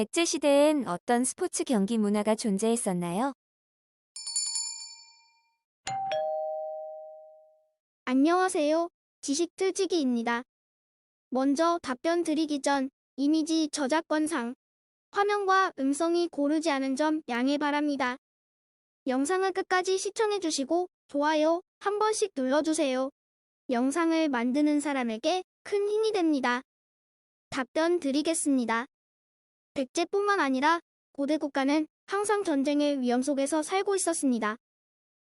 백제 시대엔 어떤 스포츠 경기 문화가 존재했었나요? 안녕하세요. 지식틀치기입니다. 먼저 답변 드리기 전 이미지 저작권상 화면과 음성이 고르지 않은 점 양해 바랍니다. 영상을 끝까지 시청해주시고 좋아요 한 번씩 눌러주세요. 영상을 만드는 사람에게 큰 힘이 됩니다. 답변 드리겠습니다. 백제뿐만 아니라 고대 국가는 항상 전쟁의 위험 속에서 살고 있었습니다.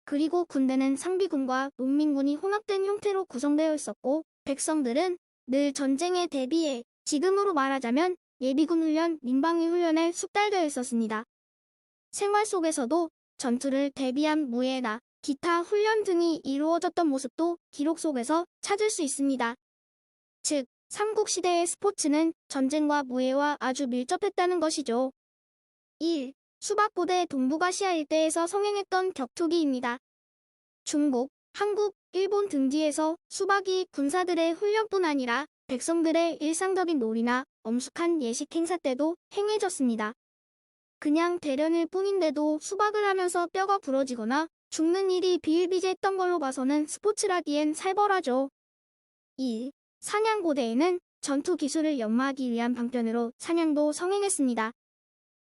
그리고 군대는 상비군과 농민군이 혼합된 형태로 구성되어 있었고, 백성들은 늘 전쟁에 대비해 지금으로 말하자면 예비군 훈련, 민방위 훈련에 숙달되어 있었습니다. 생활 속에서도 전투를 대비한 무예나 기타 훈련 등이 이루어졌던 모습도 기록 속에서 찾을 수 있습니다. 즉, 삼국시대의 스포츠는 전쟁과 무예와 아주 밀접했다는 것이죠. 1. 수박고대 동북아시아 일대에서 성행했던 격투기입니다. 중국, 한국, 일본 등지에서 수박이 군사들의 훈련뿐 아니라 백성들의 일상적인 놀이나 엄숙한 예식 행사 때도 행해졌습니다. 그냥 대련일 뿐인데도 수박을 하면서 뼈가 부러지거나 죽는 일이 비일비재했던 걸로 봐서는 스포츠라기엔 살벌하죠. 2. 사냥고대에는 전투 기술을 연마하기 위한 방편으로 사냥도 성행했습니다.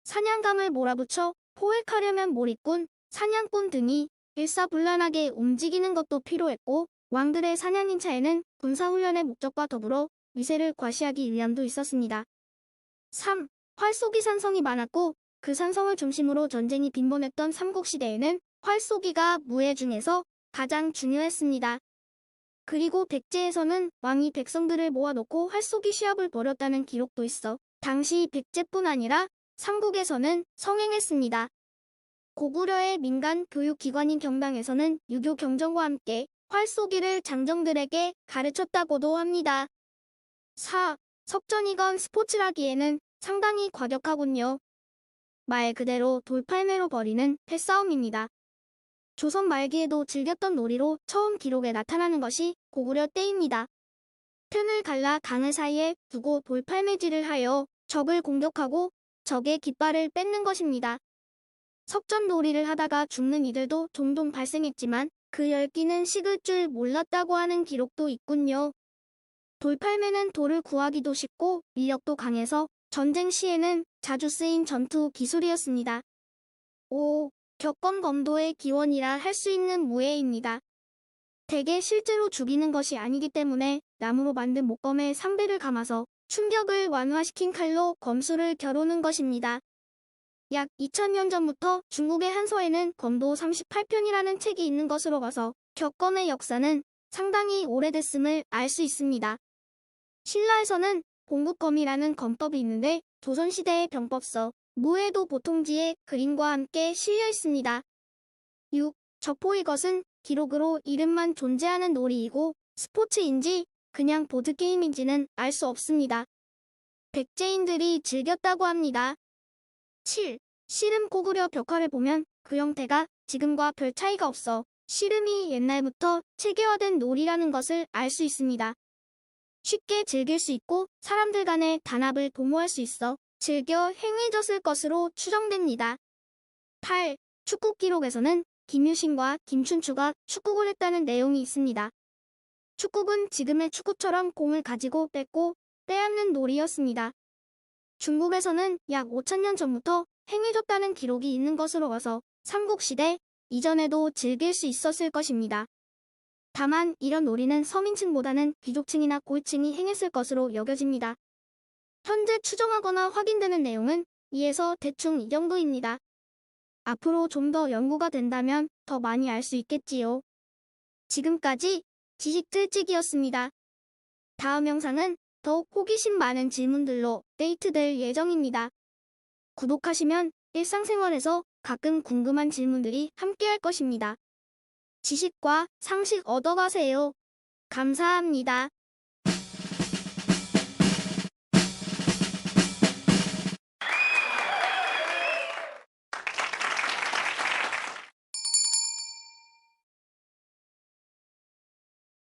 사냥감을 몰아붙여 포획하려면 몰입꾼, 사냥꾼 등이 일사불란하게 움직이는 것도 필요했고, 왕들의 사냥인차에는 군사훈련의 목적과 더불어 위세를 과시하기 위함도 있었습니다. 3. 활쏘기 산성이 많았고, 그 산성을 중심으로 전쟁이 빈번했던 삼국시대에는 활쏘기가 무예 중에서 가장 중요했습니다. 그리고 백제에서는 왕이 백성들을 모아놓고 활쏘기 시합을 벌였다는 기록도 있어 당시 백제뿐 아니라 삼국에서는 성행했습니다. 고구려의 민간 교육기관인 경당에서는 유교 경전과 함께 활쏘기를 장정들에게 가르쳤다고도 합니다. 4. 석전이건 스포츠라기에는 상당히 과격하군요. 말 그대로 돌팔매로 벌이는 패싸움입니다. 조선 말기에도 즐겼던 놀이로 처음 기록에 나타나는 것이 고구려 때입니다. 편을 갈라 강을 사이에 두고 돌팔매질을 하여 적을 공격하고 적의 깃발을 뺏는 것입니다. 석전 놀이를 하다가 죽는 이들도 종종 발생했지만 그 열기는 식을 줄 몰랐다고 하는 기록도 있군요. 돌팔매는 돌을 구하기도 쉽고 위력도 강해서 전쟁 시에는 자주 쓰인 전투 기술이었습니다. 5. 격건검도의 기원이라 할 수 있는 무예입니다. 대개 실제로 죽이는 것이 아니기 때문에 나무로 만든 목검에 상배를 감아서 충격을 완화시킨 칼로 검수를 겨루는 것입니다. 약 2000년 전부터 중국의 한서에는 검도 38편이라는 책이 있는 것으로 봐서 격검의 역사는 상당히 오래됐음을 알 수 있습니다. 신라에서는 봉국검이라는 검법이 있는데 조선시대의 병법서 무예도 보통지에 그림과 함께 실려 있습니다. 6. 적포 이것은 기록으로 이름만 존재하는 놀이이고 스포츠인지 그냥 보드게임인지는 알 수 없습니다. 백제인들이 즐겼다고 합니다. 7. 씨름 고구려 벽화를 보면 그 형태가 지금과 별 차이가 없어 씨름이 옛날부터 체계화된 놀이라는 것을 알 수 있습니다. 쉽게 즐길 수 있고 사람들 간의 단합을 도모할 수 있어 즐겨 행해졌을 것으로 추정됩니다. 8. 축구 기록에서는 김유신과 김춘추가 축구를 했다는 내용이 있습니다. 축구는 지금의 축구처럼 공을 가지고 뺏고 빼앗는 놀이였습니다. 중국에서는 약 5000년 전부터 행해졌다는 기록이 있는 것으로 봐서 삼국시대 이전에도 즐길 수 있었을 것입니다. 다만 이런 놀이는 서민층보다는 귀족층이나 고위층이 행했을 것으로 여겨집니다. 현재 추정하거나 확인되는 내용은 2에서 대충 이 정도입니다. 앞으로 좀 더 연구가 된다면 더 많이 알 수 있겠지요. 지금까지 지식틀찌기였습니다. 다음 영상은 더욱 호기심 많은 질문들로 업데이트될 예정입니다. 구독하시면 일상생활에서 가끔 궁금한 질문들이 함께할 것입니다. 지식과 상식 얻어가세요. 감사합니다.